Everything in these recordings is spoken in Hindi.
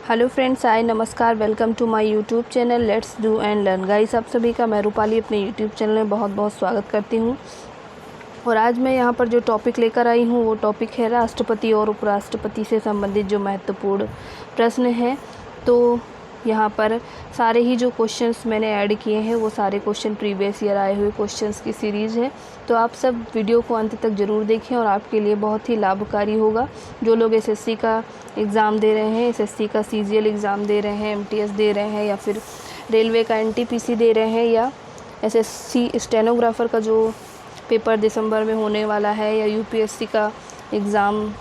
हेलो फ्रेंड्स, हाय नमस्कार, welcome to my YouTube channel let's do and learn. Guys, आप सभी का मैं रूपाली अपने यूट्यूब चैनल में बहुत बहुत स्वागत करती हूँ। और आज मैं यहाँ पर जो टॉपिक लेकर आई हूँ वो टॉपिक है राष्ट्रपति और उपराष्ट्रपति से संबंधित जो महत्वपूर्ण प्रश्न हैं। तो यहाँ पर सारे ही जो क्वेश्चंस मैंने ऐड किए हैं वो सारे क्वेश्चन प्रीवियस ईयर आए हुए क्वेश्चंस की सीरीज़ है। तो आप सब वीडियो को अंत तक ज़रूर देखें और आपके लिए बहुत ही लाभकारी होगा। जो लोग एसएससी का एग्ज़ाम दे रहे हैं, एसएससी का सीजीएल एग्ज़ाम दे रहे हैं, एमटीएस दे रहे हैं, या फिर रेलवे का एनटीपीसी दे रहे हैं, या एसएससी स्टेनोग्राफ़र का जो पेपर दिसंबर में होने वाला है, या यूपीएससी का एग्ज़ाम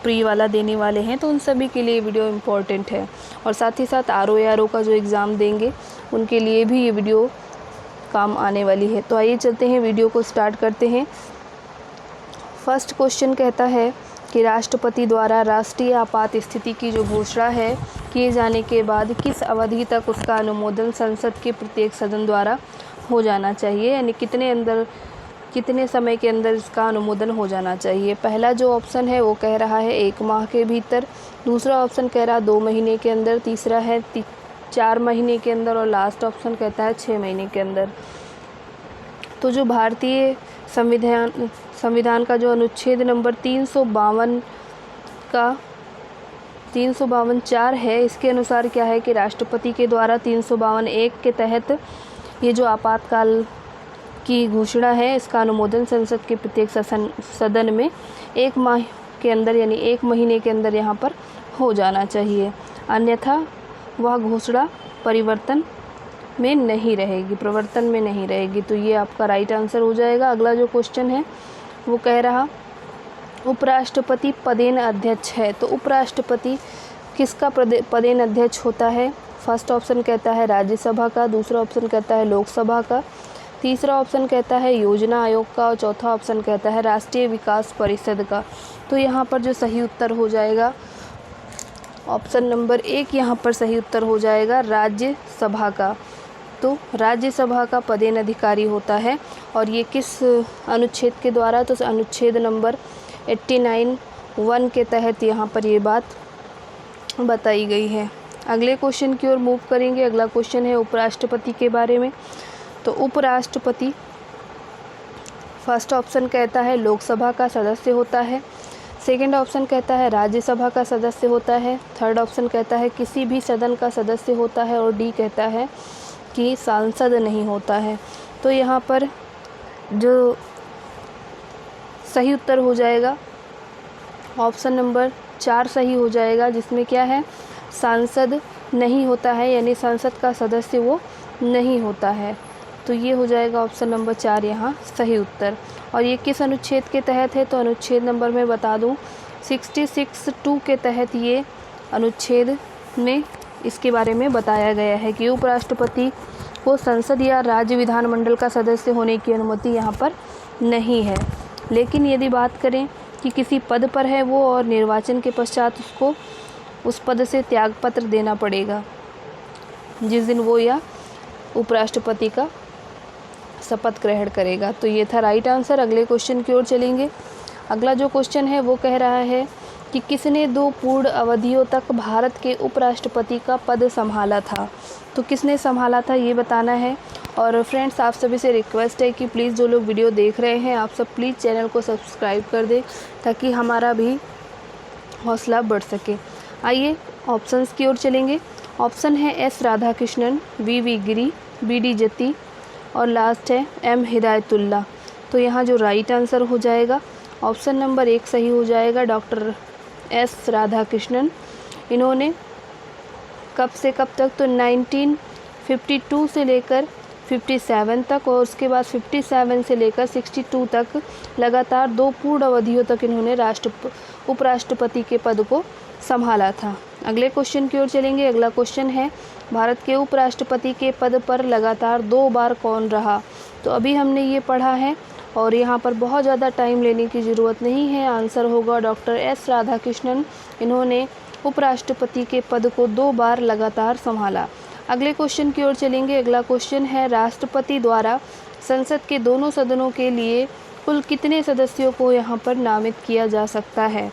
प्री वाला देने वाले हैं, तो उन सभी के लिए वीडियो इम्पॉर्टेंट है। और साथ ही साथ आरओ का जो एग्ज़ाम देंगे उनके लिए भी ये वीडियो काम आने वाली है। तो आइए चलते हैं, वीडियो को स्टार्ट करते हैं। फर्स्ट क्वेश्चन कहता है कि राष्ट्रपति द्वारा राष्ट्रीय आपात स्थिति की जो घोषणा है किए जाने के बाद किस अवधि तक उसका अनुमोदन संसद के प्रत्येक सदन द्वारा हो जाना चाहिए, यानी कितने समय के अंदर इसका अनुमोदन हो जाना चाहिए। पहला जो ऑप्शन है वो कह रहा है 1 माह के भीतर, दूसरा ऑप्शन कह रहा है 2 महीने के अंदर, तीसरा है 4 महीने के अंदर, और लास्ट ऑप्शन कहता है 6 महीने के अंदर। तो जो भारतीय संविधान का जो अनुच्छेद नंबर 352(4) है, इसके अनुसार क्या है कि राष्ट्रपति के द्वारा 352(1) के तहत ये जो आपातकाल की घोषणा है इसका अनुमोदन संसद के प्रत्येक सदन में 1 माह के अंदर, यानी 1 महीने के अंदर यहाँ पर हो जाना चाहिए। अन्यथा वह घोषणा प्रवर्तन में नहीं रहेगी। तो ये आपका राइट आंसर हो जाएगा। अगला जो क्वेश्चन है वो कह रहा उपराष्ट्रपति पदेन अध्यक्ष है, तो उपराष्ट्रपति किसका पदेन अध्यक्ष होता है। फर्स्ट ऑप्शन कहता है राज्यसभा का, दूसरा ऑप्शन कहता है लोकसभा का, तीसरा ऑप्शन कहता है योजना आयोग का, और चौथा ऑप्शन कहता है राष्ट्रीय विकास परिषद का। तो यहाँ पर जो सही उत्तर हो जाएगा ऑप्शन नंबर 1 यहाँ पर सही उत्तर हो जाएगा राज्यसभा का। तो राज्यसभा का पदेन अधिकारी होता है, और ये किस अनुच्छेद के द्वारा, तो अनुच्छेद नंबर 89(1) के तहत यहाँ पर ये बात बताई गई है। अगले क्वेश्चन की ओर मूव करेंगे। अगला क्वेश्चन है उपराष्ट्रपति के बारे में। तो उपराष्ट्रपति फर्स्ट ऑप्शन कहता है लोकसभा का सदस्य होता है, सेकंड ऑप्शन कहता है राज्यसभा का सदस्य होता है, थर्ड ऑप्शन कहता है किसी भी सदन का सदस्य होता है, और डी कहता है कि सांसद नहीं होता है। तो यहाँ पर जो सही उत्तर हो जाएगा ऑप्शन नंबर 4 सही हो जाएगा, जिसमें क्या है सांसद नहीं होता है, यानी संसद का सदस्य वो नहीं होता है। तो ये हो जाएगा ऑप्शन नंबर 4 यहाँ सही उत्तर। और ये किस अनुच्छेद के तहत है, तो अनुच्छेद नंबर मैं बता दूँ 66(2) के तहत ये अनुच्छेद में इसके बारे में बताया गया है कि उपराष्ट्रपति को संसद या राज्य विधानमंडल का सदस्य होने की अनुमति यहाँ पर नहीं है। लेकिन यदि बात करें कि किसी पद पर है वो और निर्वाचन के पश्चात उसको उस पद से त्यागपत्र देना पड़ेगा जिस दिन वो या उपराष्ट्रपति का शपथ ग्रहण करेगा। तो ये था राइट आंसर। अगले क्वेश्चन की ओर चलेंगे। अगला जो क्वेश्चन है वो कह रहा है कि किसने 2 पूर्ण अवधियों तक भारत के उपराष्ट्रपति का पद संभाला था। तो किसने संभाला था ये बताना है। और फ्रेंड्स, आप सभी से रिक्वेस्ट है कि प्लीज़ जो लोग वीडियो देख रहे हैं आप सब प्लीज़ चैनल को सब्सक्राइब कर दें ताकि हमारा भी हौसला बढ़ सके। आइए ऑप्शंस की ओर चलेंगे। ऑप्शन है S Radhakrishnan, V Giri, B Jatti, और लास्ट है एम हिदायतुल्ला। तो यहाँ जो राइट आंसर हो जाएगा ऑप्शन नंबर 1 सही हो जाएगा, डॉक्टर एस राधाकृष्णन। इन्होंने कब से कब तक, तो 1952 से लेकर 57 तक, और उसके बाद 57 से लेकर 62 तक लगातार 2 पूर्ण अवधियों तक इन्होंने उपराष्ट्रपति के पद को संभाला था। अगले क्वेश्चन की ओर चलेंगे। अगला क्वेश्चन है भारत के उपराष्ट्रपति के पद पर लगातार 2 बार कौन रहा। तो अभी हमने ये पढ़ा है और यहाँ पर बहुत ज़्यादा टाइम लेने की ज़रूरत नहीं है। आंसर होगा डॉक्टर एस राधाकृष्णन। इन्होंने उपराष्ट्रपति के पद को 2 बार लगातार संभाला। अगले क्वेश्चन की ओर चलेंगे। अगला क्वेश्चन है राष्ट्रपति द्वारा संसद के दोनों सदनों के लिए कुल कितने सदस्यों को यहाँ पर नामित किया जा सकता है।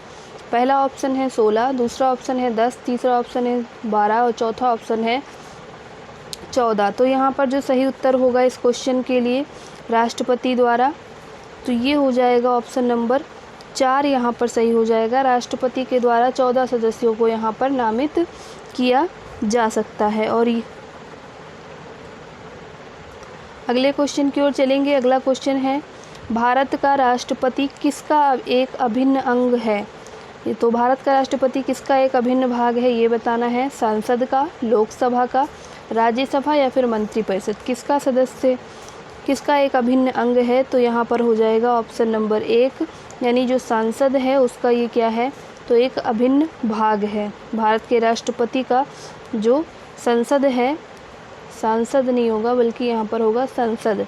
पहला ऑप्शन है 16, दूसरा ऑप्शन है 10, तीसरा ऑप्शन है 12 और चौथा ऑप्शन है 14। तो यहाँ पर जो सही उत्तर होगा इस क्वेश्चन के लिए राष्ट्रपति द्वारा, तो ये हो जाएगा ऑप्शन नंबर 4 यहाँ पर सही हो जाएगा। राष्ट्रपति के द्वारा 14 सदस्यों को यहाँ पर नामित किया जा सकता है। और अगले क्वेश्चन की ओर चलेंगे। अगला क्वेश्चन है, भारत का राष्ट्रपति किसका एक अभिन्न अंग है? तो भारत का राष्ट्रपति किसका एक अभिन्न भाग है ये बताना है। संसद का, लोकसभा का, राज्यसभा या फिर मंत्रिपरिषद, किसका सदस्य, किसका एक अभिन्न अंग है? तो यहाँ पर हो जाएगा ऑप्शन नंबर 1, यानी जो सांसद है उसका ये क्या है, तो एक अभिन्न भाग है। भारत के राष्ट्रपति का जो संसद है, सांसद नहीं होगा बल्कि यहाँ पर होगा संसद,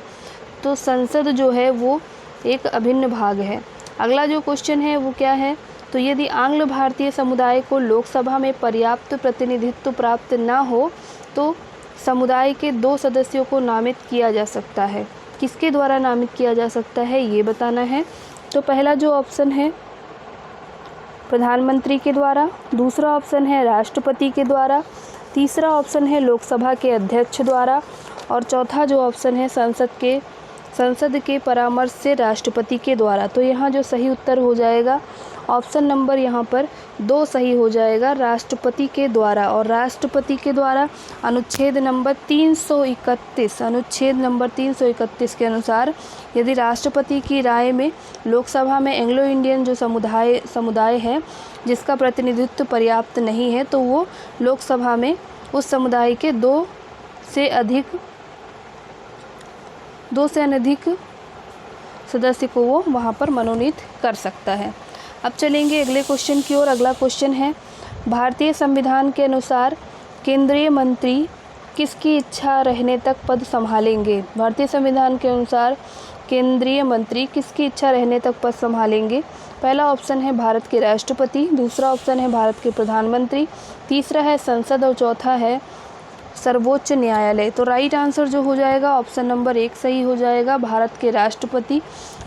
तो संसद जो है वो एक अभिन्न भाग है। अगला जो क्वेश्चन है वो क्या है, तो यदि आंग्ल भारतीय समुदाय को लोकसभा में पर्याप्त प्रतिनिधित्व प्राप्त न हो तो समुदाय के 2 सदस्यों को नामित किया जा सकता है। किसके द्वारा नामित किया जा सकता है ये बताना है। तो पहला जो ऑप्शन है प्रधानमंत्री के द्वारा, दूसरा ऑप्शन है राष्ट्रपति के द्वारा, तीसरा ऑप्शन है लोकसभा के अध्यक्ष द्वारा और चौथा जो ऑप्शन है संसद के परामर्श से राष्ट्रपति के द्वारा। तो यहाँ जो सही उत्तर हो जाएगा ऑप्शन नंबर यहाँ पर 2 सही हो जाएगा, राष्ट्रपति के द्वारा। और राष्ट्रपति के द्वारा अनुच्छेद नंबर 331 के अनुसार यदि राष्ट्रपति की राय में लोकसभा में एंग्लो इंडियन जो समुदाय है जिसका प्रतिनिधित्व पर्याप्त नहीं है तो वो लोकसभा में उस समुदाय के 2 से अधिक सदस्य को वो वहाँ पर मनोनीत कर सकता है। अब चलेंगे अगले क्वेश्चन की ओर। अगला क्वेश्चन है, भारतीय संविधान के अनुसार केंद्रीय मंत्री किसकी इच्छा रहने तक पद संभालेंगे? भारतीय संविधान के अनुसार केंद्रीय मंत्री किसकी इच्छा रहने तक पद संभालेंगे? पहला ऑप्शन है भारत के राष्ट्रपति, दूसरा ऑप्शन है भारत के प्रधानमंत्री, तीसरा है संसद और चौथा है सर्वोच्च न्यायालय। तो राइट आंसर जो हो जाएगा ऑप्शन नंबर 1 सही हो जाएगा, भारत के राष्ट्रपति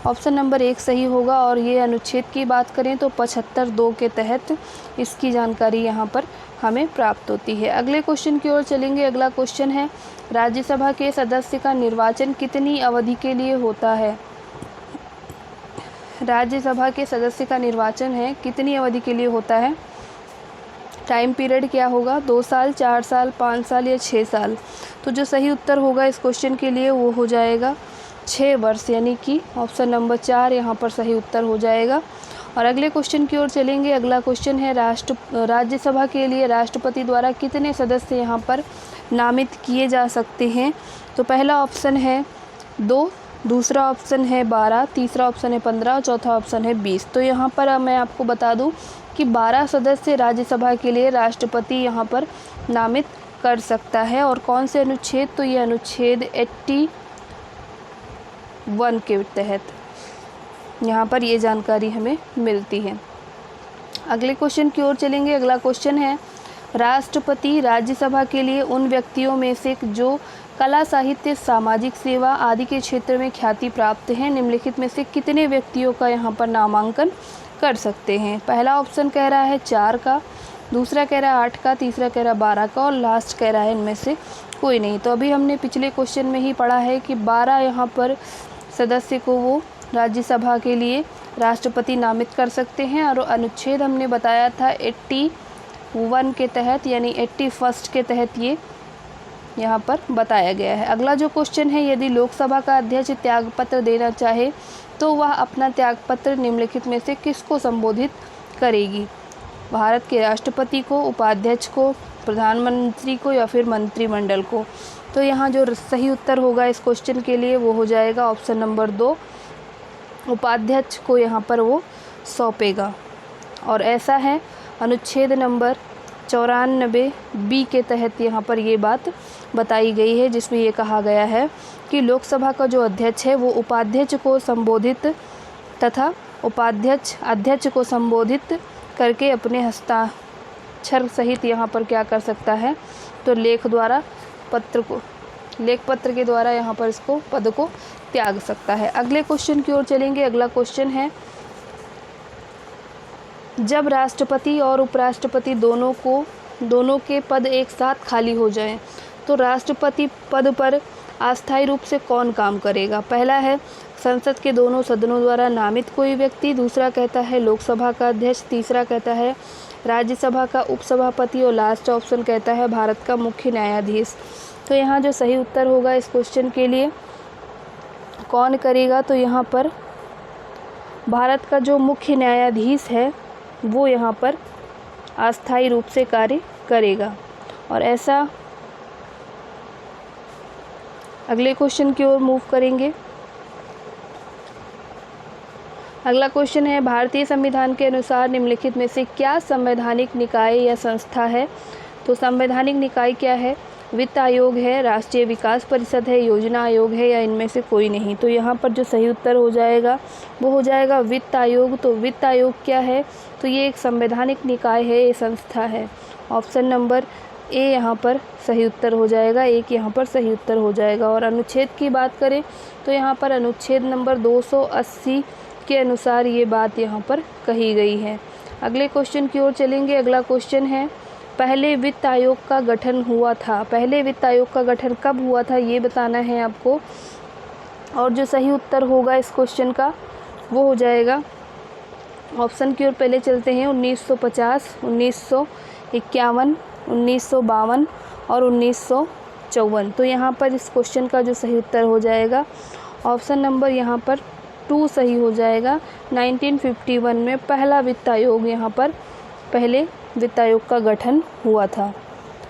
ऑप्शन नंबर 1 सही होगा। और ये अनुच्छेद की बात करें तो 75(2) के तहत इसकी जानकारी यहाँ पर हमें प्राप्त होती है। अगले क्वेश्चन की ओर चलेंगे। अगला क्वेश्चन है, राज्यसभा के सदस्य का निर्वाचन कितनी अवधि के लिए होता है? राज्यसभा के सदस्य का निर्वाचन है कितनी अवधि के लिए होता है? टाइम पीरियड क्या होगा, 2 साल, 4 साल, 5 साल या 6 साल? तो जो सही उत्तर होगा इस क्वेश्चन के लिए वो हो जाएगा 6 वर्ष, यानी कि ऑप्शन नंबर 4 यहाँ पर सही उत्तर हो जाएगा। और अगले क्वेश्चन की ओर चलेंगे। अगला क्वेश्चन है, राज्यसभा के लिए राष्ट्रपति द्वारा कितने सदस्य यहाँ पर नामित किए जा सकते हैं? तो पहला ऑप्शन है 2, दूसरा ऑप्शन है 12, तीसरा ऑप्शन है 15 और चौथा ऑप्शन है 20। तो यहाँ पर मैं आपको बता दूँ कि 12 सदस्य राज्यसभा के लिए राष्ट्रपति यहाँ पर नामित कर सकता है। और कौन से अनुच्छेद, तो ये अनुच्छेद 81 के तहत यहाँ पर ये जानकारी हमें मिलती है। अगले क्वेश्चन की ओर चलेंगे। अगला क्वेश्चन है, राष्ट्रपति राज्यसभा के लिए उन व्यक्तियों में से जो कला, साहित्य, सामाजिक सेवा आदि के क्षेत्र में ख्याति प्राप्त हैं निम्नलिखित में से कितने व्यक्तियों का यहाँ पर नामांकन कर सकते हैं? पहला ऑप्शन कह रहा है 4 का, दूसरा कह रहा है 8 का, तीसरा कह रहा है 12 का और लास्ट कह रहा है इनमें से कोई नहीं। तो अभी हमने पिछले क्वेश्चन में ही पढ़ा है कि 12 यहाँ पर सदस्य को वो राज्यसभा के लिए राष्ट्रपति नामित कर सकते हैं। और अनुच्छेद हमने बताया था 81 के तहत, यानी 81 के तहत ये यहाँ पर बताया गया है। अगला जो क्वेश्चन है, यदि लोकसभा का अध्यक्ष त्यागपत्र देना चाहे तो वह अपना त्यागपत्र निम्नलिखित में से किसको संबोधित करेगी? भारत के राष्ट्रपति को, उपाध्यक्ष को, प्रधानमंत्री को या फिर मंत्रिमंडल को? तो यहाँ जो सही उत्तर होगा इस क्वेश्चन के लिए वो हो जाएगा ऑप्शन नंबर 2, उपाध्यक्ष को यहाँ पर वो सौंपेगा। और ऐसा है अनुच्छेद नंबर 94B के तहत यहाँ पर ये बात बताई गई है, जिसमें ये कहा गया है कि लोकसभा का जो अध्यक्ष है वो उपाध्यक्ष को संबोधित तथा अध्यक्ष को संबोधित करके अपने हस्ताक्षर सहित यहाँ पर क्या कर सकता है, तो लेख पत्र के द्वारा यहाँ पर इसको पद को त्याग सकता है। अगले क्वेश्चन की ओर चलेंगे। अगला क्वेश्चन है, जब राष्ट्रपति और उपराष्ट्रपति दोनों के पद एक साथ खाली हो जाएं, तो राष्ट्रपति पद पर अस्थायी रूप से कौन काम करेगा? पहला है संसद के दोनों सदनों द्वारा नामित कोई व्यक्ति, दूसरा कहता है लोकसभा का अध्यक्ष, तीसरा कहता है राज्यसभा का उपसभापति और लास्ट ऑप्शन कहता है भारत का मुख्य न्यायाधीश। तो यहाँ जो सही उत्तर होगा इस क्वेश्चन के लिए कौन करेगा, तो यहाँ पर भारत का जो मुख्य न्यायाधीश है वो यहाँ पर अस्थायी रूप से कार्य करेगा। और ऐसा अगले क्वेश्चन की ओर मूव करेंगे। अगला क्वेश्चन है भारतीय संविधान के अनुसार निम्नलिखित में से क्या संवैधानिक निकाय या संस्था है? तो संवैधानिक निकाय क्या है? वित्त आयोग है, राष्ट्रीय विकास परिषद है, योजना आयोग है, या इनमें से कोई नहीं। तो यहाँ पर जो सही उत्तर हो जाएगा वो हो जाएगा वित्त आयोग। तो वित्त आयोग क्या है? तो ये एक संवैधानिक निकाय है, ये संस्था है। ऑप्शन नंबर ए यहाँ पर सही उत्तर हो जाएगा, एक यहाँ पर सही उत्तर हो जाएगा। और अनुच्छेद की बात करें तो यहाँ पर अनुच्छेद नंबर 280 के अनुसार ये बात यहाँ पर कही गई है। अगले क्वेश्चन की ओर चलेंगे। अगला क्वेश्चन है पहले वित्त आयोग का गठन हुआ था। पहले वित्त आयोग का गठन कब हुआ था ये बताना है आपको। और जो सही उत्तर होगा इस क्वेश्चन का वो हो जाएगा, ऑप्शन की ओर पहले चलते हैं, 1950, 1951, 1952 और 1954। तो यहाँ पर इस क्वेश्चन का जो सही उत्तर हो जाएगा ऑप्शन नंबर यहाँ पर 2 सही हो जाएगा। 1951 में पहला वित्त आयोग यहाँ पर पहले वित्त आयोग का गठन हुआ था।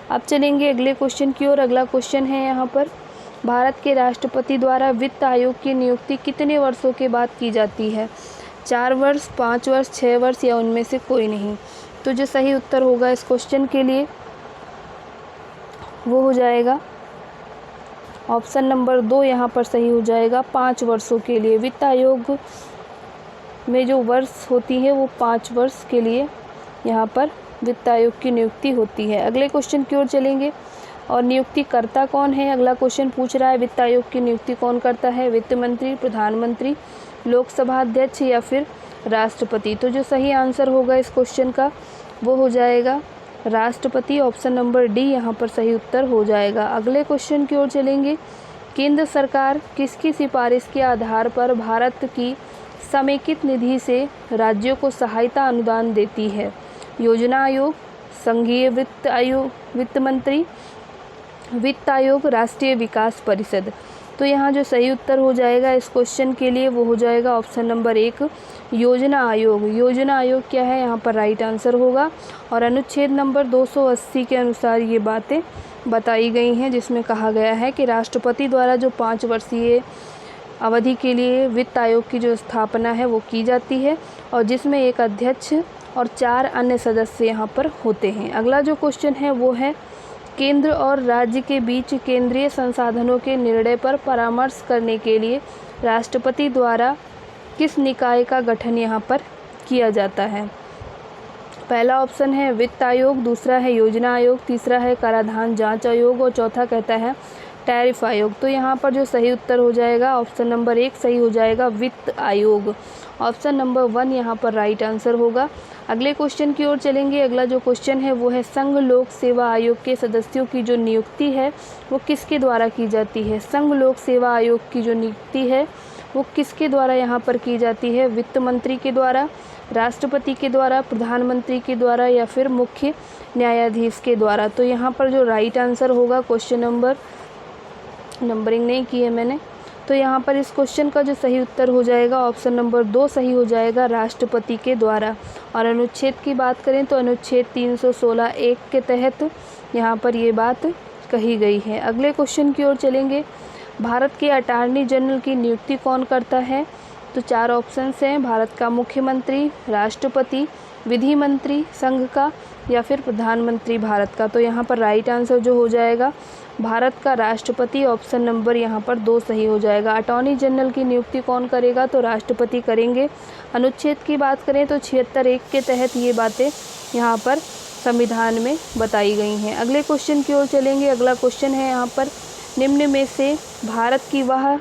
अब चलेंगे अगले क्वेश्चन की ओर। अगला क्वेश्चन है यहाँ पर भारत के राष्ट्रपति द्वारा वित्त आयोग की नियुक्ति कितने वर्षों के बाद की जाती है? 4 वर्ष, 5 वर्ष, 6 वर्ष या उनमें से कोई नहीं। तो जो सही उत्तर होगा इस क्वेश्चन के लिए वो हो जाएगा ऑप्शन नंबर 2 यहाँ पर सही हो जाएगा। 5 वर्षों के लिए वित्त आयोग में जो वर्ष होती है वो 5 वर्ष के लिए यहाँ पर वित्त आयोग की नियुक्ति होती है। अगले क्वेश्चन की ओर चलेंगे। और नियुक्तिकर्ता कौन है? अगला क्वेश्चन पूछ रहा है वित्त आयोग की नियुक्ति कौन करता है? वित्त मंत्री, प्रधानमंत्री, लोकसभा अध्यक्ष या फिर राष्ट्रपति। तो जो सही आंसर होगा इस क्वेश्चन का वो हो जाएगा राष्ट्रपति। ऑप्शन नंबर डी यहाँ पर सही उत्तर हो जाएगा। अगले क्वेश्चन की ओर चलेंगे। केंद्र सरकार किसकी सिफारिश के आधार पर भारत की समेकित निधि से राज्यों को सहायता अनुदान देती है? योजना आयोग, संघीय वित्त आयोग, वित्त मंत्री, वित्त आयोग, राष्ट्रीय विकास परिषद। तो यहाँ जो सही उत्तर हो जाएगा इस क्वेश्चन के लिए वो हो जाएगा ऑप्शन नंबर 1 योजना आयोग। योजना आयोग क्या है यहाँ पर राइट आंसर होगा। और अनुच्छेद नंबर 280 के अनुसार ये बातें बताई गई हैं, जिसमें कहा गया है कि राष्ट्रपति द्वारा जो 5 वर्षीय अवधि के लिए वित्त आयोग की जो स्थापना है वो की जाती है, और जिसमें एक अध्यक्ष और 4 अन्य सदस्य यहाँ पर होते हैं। अगला जो क्वेश्चन है वो है केंद्र और राज्य के बीच केंद्रीय संसाधनों के निर्णय पर परामर्श करने के लिए राष्ट्रपति द्वारा किस निकाय का गठन यहाँ पर किया जाता है? पहला ऑप्शन है वित्त आयोग, दूसरा है योजना आयोग, तीसरा है कराधान जांच आयोग और चौथा कहता है टैरिफ आयोग। तो यहाँ पर जो सही उत्तर हो जाएगा ऑप्शन नंबर 1 सही हो जाएगा वित्त आयोग। ऑप्शन नंबर 1 यहाँ पर राइट आंसर होगा। अगले क्वेश्चन की ओर चलेंगे। अगला जो क्वेश्चन है वो है संघ लोक सेवा आयोग के सदस्यों की जो नियुक्ति है वो किसके द्वारा की जाती है? संघ लोक सेवा आयोग की जो नियुक्ति है वो किसके द्वारा यहाँ पर की जाती है? वित्त मंत्री के द्वारा, राष्ट्रपति के द्वारा, प्रधानमंत्री के द्वारा या फिर मुख्य न्यायाधीश के द्वारा। तो यहाँ पर जो राइट आंसर होगा क्वेश्चन नंबरिंग नहीं की है मैंने, तो यहाँ पर इस क्वेश्चन का जो सही उत्तर हो जाएगा ऑप्शन नंबर 2 सही हो जाएगा राष्ट्रपति के द्वारा। और अनुच्छेद की बात करें तो अनुच्छेद 316(1) के तहत यहाँ पर ये बात कही गई है। अगले क्वेश्चन की ओर चलेंगे। भारत के अटॉर्नी जनरल की नियुक्ति कौन करता है? तो 4 ऑप्शंस हैं, भारत का मुख्यमंत्री, राष्ट्रपति, विधि मंत्री संघ का या फिर प्रधानमंत्री भारत का। तो यहाँ पर राइट आंसर जो हो जाएगा भारत का राष्ट्रपति। ऑप्शन नंबर यहाँ पर 2 सही हो जाएगा। अटॉर्नी जनरल की नियुक्ति कौन करेगा? तो राष्ट्रपति करेंगे। अनुच्छेद की बात करें तो 76(1) के तहत ये बातें यहाँ पर संविधान में बताई गई हैं। अगले क्वेश्चन की ओर चलेंगे। अगला क्वेश्चन है यहाँ पर निम्न में से भारत के वह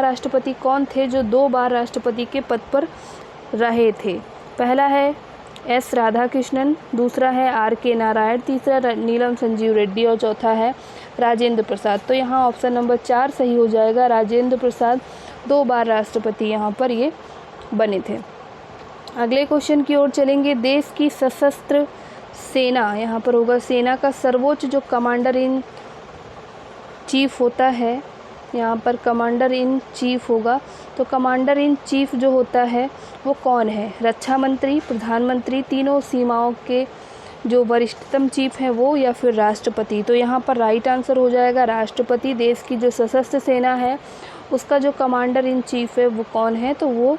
राष्ट्रपति कौन थे जो 2 बार राष्ट्रपति के पद पर रहे थे? पहला है एस राधाकृष्णन, दूसरा है आर के नारायण, तीसरा नीलम संजीव रेड्डी और चौथा है राजेंद्र प्रसाद। तो यहाँ ऑप्शन नंबर 4 सही हो जाएगा। राजेंद्र प्रसाद 2 बार राष्ट्रपति यहाँ पर ये बने थे। अगले क्वेश्चन की ओर चलेंगे। देश की सशस्त्र सेना, यहाँ पर होगा सेना का सर्वोच्च जो कमांडर इन चीफ होता है, यहाँ पर कमांडर इन चीफ होगा। तो कमांडर इन चीफ जो होता है वो कौन है? रक्षा मंत्री, प्रधानमंत्री, तीनों सीमाओं के जो वरिष्ठतम चीफ हैं वो, या फिर राष्ट्रपति? तो यहाँ पर राइट आंसर हो जाएगा राष्ट्रपति। देश की जो सशस्त्र सेना है उसका जो कमांडर इन चीफ है वो कौन है? तो वो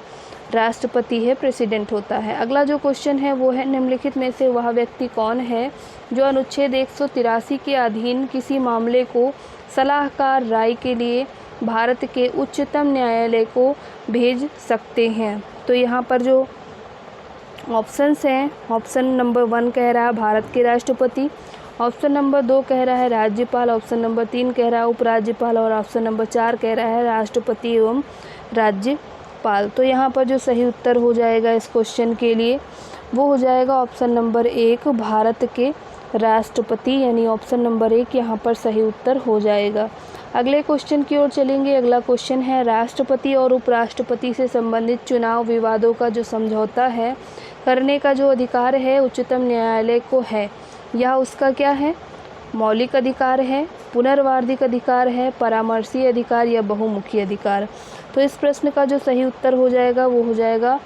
राष्ट्रपति है, प्रेसिडेंट होता है। अगला जो क्वेश्चन है वो है निम्नलिखित में से वह व्यक्ति कौन है जो अनुच्छेद 183 के अधीन किसी मामले को सलाहकार राय के लिए भारत के उच्चतम न्यायालय को भेज सकते हैं? तो यहाँ पर जो ऑप्शंस हैं, ऑप्शन नंबर 1 कह रहा है भारत के राष्ट्रपति, ऑप्शन नंबर 2 कह रहा है राज्यपाल, ऑप्शन नंबर 3 कह रहा है उपराज्यपाल और ऑप्शन नंबर 4 कह रहा है राष्ट्रपति एवं राज्यपाल। तो यहाँ पर जो सही उत्तर हो जाएगा इस क्वेश्चन के लिए वो हो जाएगा ऑप्शन नंबर 1 भारत के राष्ट्रपति, यानी ऑप्शन नंबर 1 यहाँ पर सही उत्तर हो जाएगा। अगले क्वेश्चन की ओर चलेंगे। अगला क्वेश्चन है राष्ट्रपति और उपराष्ट्रपति से संबंधित चुनाव विवादों का जो समझौता है करने का जो अधिकार है उच्चतम न्यायालय को है, यह उसका क्या है? मौलिक अधिकार है, पुनर्वार्धिक अधिकार है, परामर्शी अधिकार या बहुमुखी अधिकार? तो इस प्रश्न का जो सही उत्तर हो जाएगा वो हो जाएगा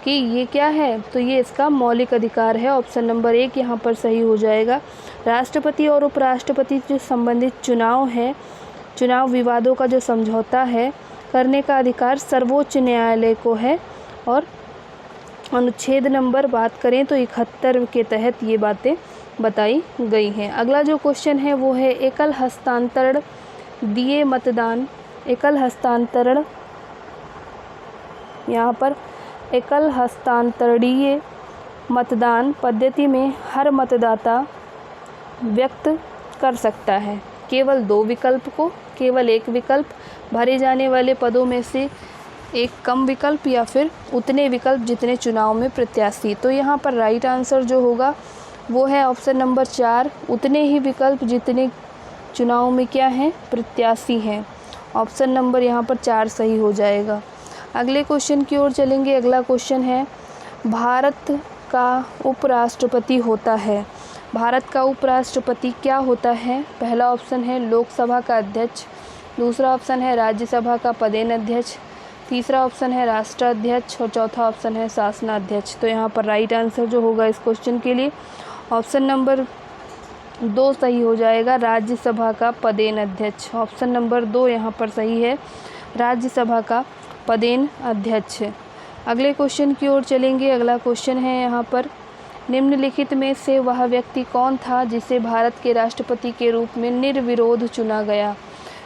कि ये क्या है? तो ये इसका मौलिक अधिकार है। ऑप्शन नंबर 1 यहाँ पर सही हो जाएगा। राष्ट्रपति और उपराष्ट्रपति से संबंधित चुनाव है, चुनाव विवादों का जो समझौता है करने का अधिकार सर्वोच्च न्यायालय को है और अनुच्छेद नंबर बात करें तो 71 के तहत ये बातें बताई गई हैं। अगला जो क्वेश्चन है वो है एकल हस्तांतरण दिए मतदान, एकल हस्तांतरण, यहाँ पर एकल हस्तांतरणीय मतदान पद्धति में हर मतदाता व्यक्त कर सकता है केवल 2 विकल्प को, केवल 1 विकल्प, भरे जाने वाले पदों में से एक कम विकल्प या फिर उतने विकल्प जितने चुनाव में प्रत्याशी। तो यहाँ पर राइट आंसर जो होगा वो है ऑप्शन नंबर 4, उतने ही विकल्प जितने चुनाव में क्या हैं? प्रत्याशी हैं। ऑप्शन नंबर यहाँ पर 4 सही हो जाएगा। अगले क्वेश्चन की ओर चलेंगे। अगला क्वेश्चन है भारत का उपराष्ट्रपति होता है, भारत का उपराष्ट्रपति क्या होता है? पहला ऑप्शन है लोकसभा का अध्यक्ष, दूसरा ऑप्शन है राज्यसभा का पदेन अध्यक्ष, तीसरा ऑप्शन है राष्ट्राध्यक्ष और चौथा ऑप्शन है शासनाध्यक्ष। तो यहाँ पर राइट आंसर जो होगा इस क्वेश्चन के लिए ऑप्शन नंबर 2 सही हो जाएगा, राज्यसभा का पदेन अध्यक्ष। ऑप्शन नंबर 2 यहाँ पर सही है, राज्यसभा का पदेन अध्यक्ष। अगले क्वेश्चन की ओर चलेंगे। अगला क्वेश्चन है यहाँ पर निम्नलिखित में से वह व्यक्ति कौन था जिसे भारत के राष्ट्रपति के रूप में निर्विरोध चुना गया?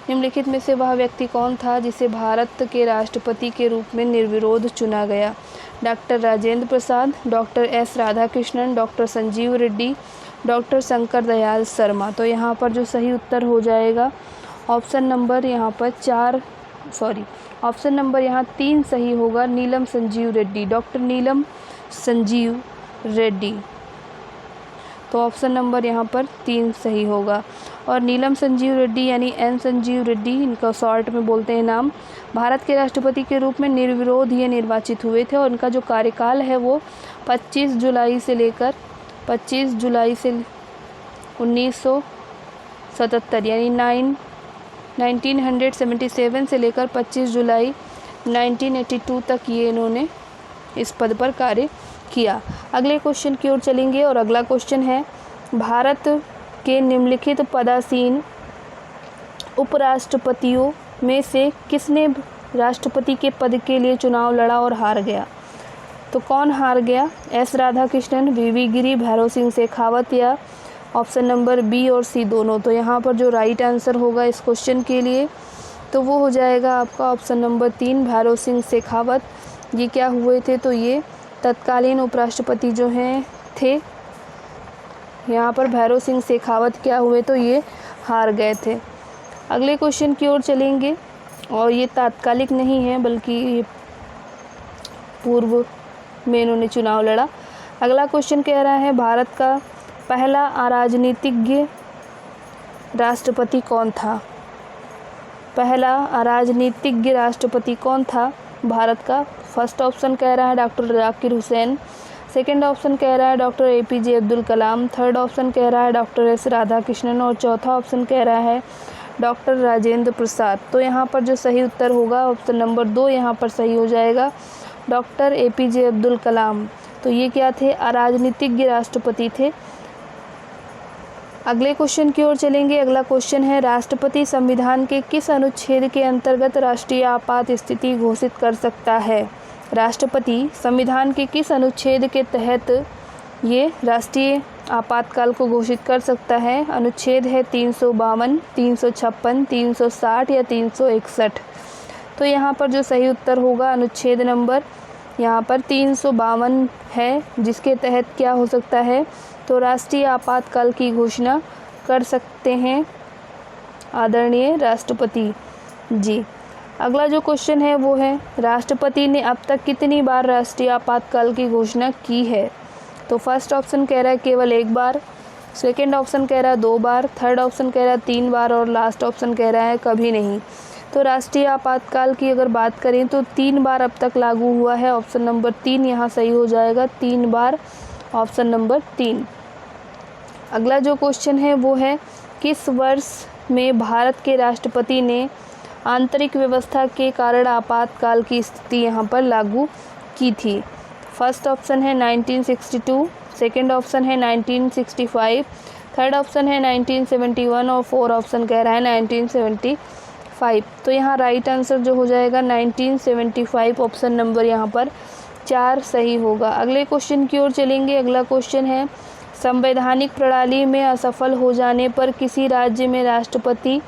निम्नलिखित में से वह व्यक्ति कौन था जिसे भारत के राष्ट्रपति के रूप में निर्विरोध चुना गया? Doctor Rajendra Prasad, doctor S Radhakrishnan, doctor Sanjeev Reddy, doctor Shankar Dayal Sharma. तो यहाँ पर जो सही उत्तर हो जाएगा ऑप्शन नंबर यहाँ पर 3 सही होगा, नीलम संजीव रेड्डी, डॉक्टर नीलम संजीव रेड्डी। तो ऑप्शन नंबर यहाँ पर 3 सही होगा। और नीलम संजीव रेड्डी यानी एन संजीव रेड्डी, इनका शॉर्ट में बोलते हैं नाम, भारत के राष्ट्रपति के रूप में निर्विरोध ये निर्वाचित हुए थे और उनका जो कार्यकाल है वो 25 जुलाई से 1977 यानी 1977 से लेकर 25 जुलाई 1982 तक ये इन्होंने इस पद पर कार्य किया। अगले क्वेश्चन की ओर चलेंगे और अगला क्वेश्चन है भारत के निम्नलिखित पदासीन उपराष्ट्रपतियों में से किसने राष्ट्रपति के पद के लिए चुनाव लड़ा और हार गया? तो कौन हार गया? एस राधाकृष्णन, वी गिरी, भैरव सिंह शेखावत या ऑप्शन नंबर बी और सी दोनों? तो यहाँ पर जो राइट आंसर होगा इस क्वेश्चन के लिए तो वो हो जाएगा आपका ऑप्शन नंबर 3 भैरव सिंह शेखावत। ये क्या हुए थे? तो ये तत्कालीन उपराष्ट्रपति जो हैं थे, यहाँ पर भैरव सिंह शेखावत क्या हुए? तो ये हार गए थे। अगले क्वेश्चन की ओर चलेंगे और ये तात्कालिक नहीं है बल्कि ये पूर्व में इन्होंने चुनाव लड़ा। अगला क्वेश्चन कह रहा है भारत का पहला अराजनीतिज्ञ राष्ट्रपति कौन था? पहला अराजनीतिज्ञ राष्ट्रपति कौन था भारत का? फर्स्ट ऑप्शन कह रहा है doctor Zakir Hussain, second option कह रहा है doctor APJ Abdul Kalam, third option कह रहा है डॉक्टर S राधाकृष्णन और चौथा ऑप्शन कह रहा है डॉक्टर राजेंद्र प्रसाद। तो यहाँ पर जो सही उत्तर होगा ऑप्शन नंबर 2 यहाँ पर सही हो जाएगा, डॉक्टर APJ अब्दुल कलाम। तो ये क्या थे? अराजनीतिज्ञ राष्ट्रपति थे। अगले क्वेश्चन की ओर चलेंगे। अगला क्वेश्चन है राष्ट्रपति संविधान के किस अनुच्छेद के अंतर्गत राष्ट्रीय आपात स्थिति घोषित कर सकता है? राष्ट्रपति संविधान के किस अनुच्छेद के तहत ये राष्ट्रीय आपातकाल को घोषित कर सकता है? अनुच्छेद है 352, 356, 360 या 361। तो यहाँ पर जो सही उत्तर होगा अनुच्छेद नंबर यहाँ पर 352 है, जिसके तहत क्या हो सकता है? तो राष्ट्रीय आपातकाल की घोषणा कर सकते हैं आदरणीय राष्ट्रपति जी। अगला जो क्वेश्चन है वो है राष्ट्रपति ने अब तक कितनी बार राष्ट्रीय आपातकाल की घोषणा की है? तो फर्स्ट ऑप्शन कह रहा है केवल 1 बार, सेकंड ऑप्शन कह रहा है 2 बार, थर्ड ऑप्शन कह रहा है 3 बार और लास्ट ऑप्शन कह रहा है कभी नहीं। तो राष्ट्रीय आपातकाल की अगर बात करें तो 3 बार अब तक लागू हुआ है। ऑप्शन नंबर 3 यहाँ सही हो जाएगा, 3 बार, ऑप्शन नंबर 3। अगला जो क्वेश्चन है वो है किस वर्ष में भारत के राष्ट्रपति ने आंतरिक व्यवस्था के कारण आपातकाल की स्थिति यहाँ पर लागू की थी? फर्स्ट ऑप्शन है 1962, सेकंड ऑप्शन है 1965, थर्ड ऑप्शन है 1971 और फोर्थ ऑप्शन कह रहा है 1975। तो यहाँ राइट आंसर जो हो जाएगा 1975, ऑप्शन नंबर यहाँ पर 4 सही होगा। अगले क्वेश्चन की ओर चलेंगे। अगला क्वेश्चन है संवैधानिक प्रणाली में असफल हो जाने पर किसी राज्य में राष्ट्रपति